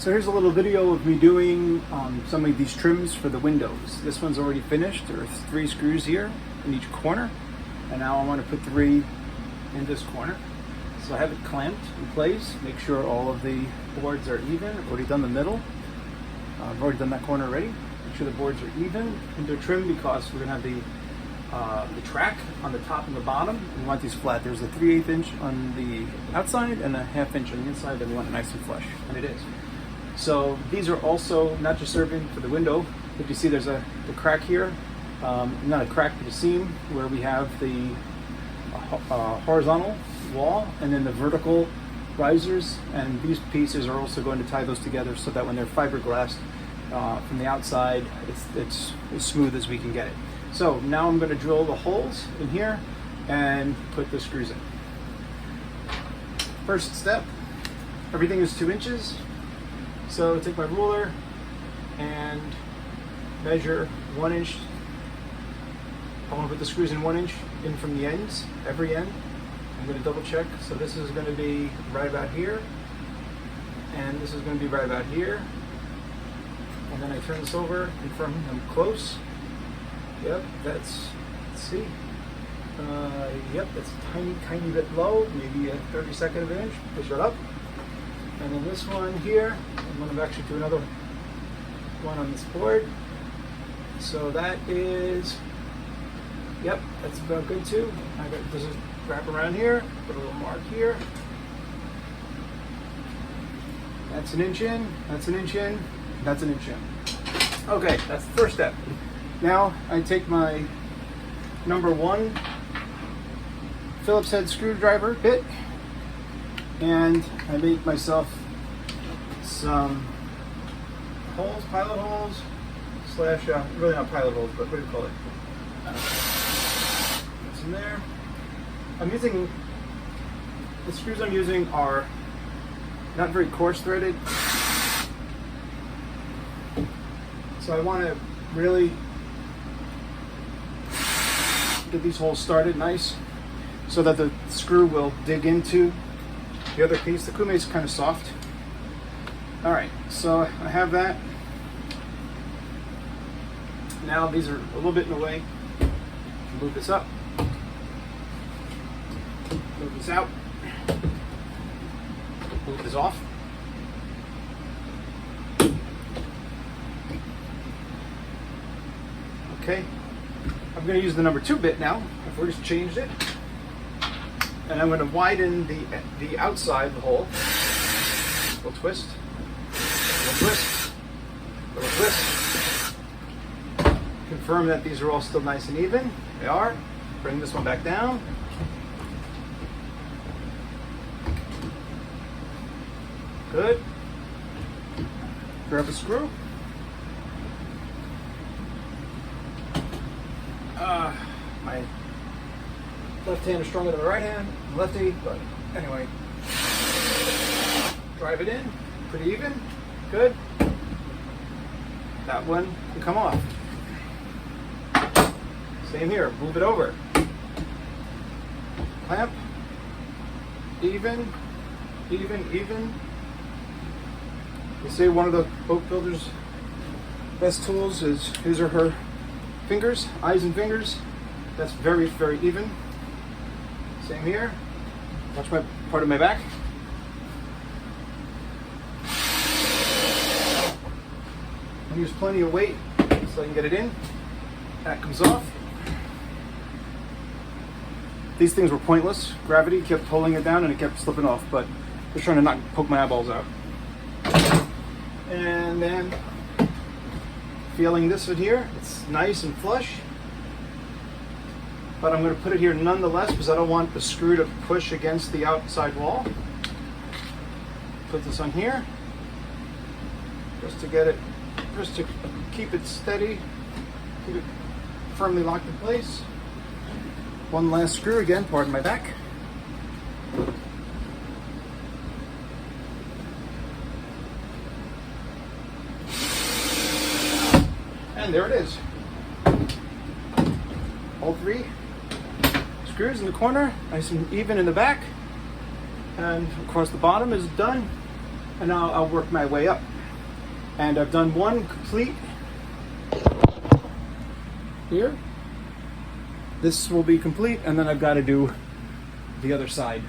So here's a little video of me doing some of these trims for the windows. This one's already finished. There are 3 screws here in each corner. And now I want to put 3 in this corner. So I have it clamped in place. Make sure all of the boards are even. I've already done the middle. I've already done that corner already. Make sure the boards are even and they're trimmed because we're going to have the track on the top and the bottom. We want these flat. There's a 3/8 inch on the outside and a 1/2 inch on the inside, and we want it nice and flush, and it is. So these are also not just serving for the window. If you see, there's the crack here, not a crack but a seam where we have the horizontal wall and then the vertical risers, and these pieces are also going to tie those together so that when they're fiberglass from the outside, it's as smooth as we can get it. So now I'm going to drill the holes in here and put the screws in. First step, everything is 2 inches. So take my ruler and measure 1 inch. I want to put the screws in 1 inch in from the ends, every end. I'm going to double check. So this is going to be right about here, and this is going to be right about here. And then I turn this over, confirm I'm close. Yep, let's see. Yep, that's a tiny bit low, maybe a 32nd of an inch. Push it up. And then this one here, I'm going to actually do another one on this board. So that is, yep, that's about good too. I got this is wrap around here, put a little mark here. That's 1 inch in, that's 1 inch in, that's 1 inch in. Okay, that's the first step. Now I take my number 1 Phillips head screwdriver bit, and I make myself some holes, pilot holes, slash, really not pilot holes, but what do you call it? It's in there. The screws I'm using are not very coarse threaded. So I want to really get these holes started nice so that the screw will dig into the other piece. The kume is kind of soft. All right, so I have that. Now these are a little bit in the way. Move this up. Move this out. Move this off. Okay, I'm going to use the number 2 bit now. I've already changed it. And I'm going to widen the outside of the hole. Little twist. Little twist. Little twist. Confirm that these are all still nice and even. They are. Bring this one back down. Good. Grab a screw. My left hand is stronger than my right hand. I'm lefty, but anyway. Drive it in. Pretty even. Good. That one can come off. Same here. Move it over. Clamp. Even. Even. Even. They say one of the boat builder's best tools is his or her fingers, eyes and fingers. That's very, very even. Same here. Watch my part of my back. I use plenty of weight so I can get it in. That comes off. These things were pointless. Gravity kept pulling it down and it kept slipping off, but I was trying to poke my eyeballs out. And then feeling this one here, it's nice and flush. But I'm going to put it here nonetheless because I don't want the screw to push against the outside wall. Put this on here just to keep it steady, keep it firmly locked in place. One last screw again, pardon my back. And there it is. All 3 screws in the corner, nice and even in the back. And of course the bottom is done. And now I'll work my way up. And I've done one complete here. This will be complete, and then I've got to do the other side.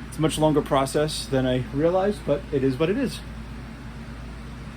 It's a much longer process than I realized, but it is what it is.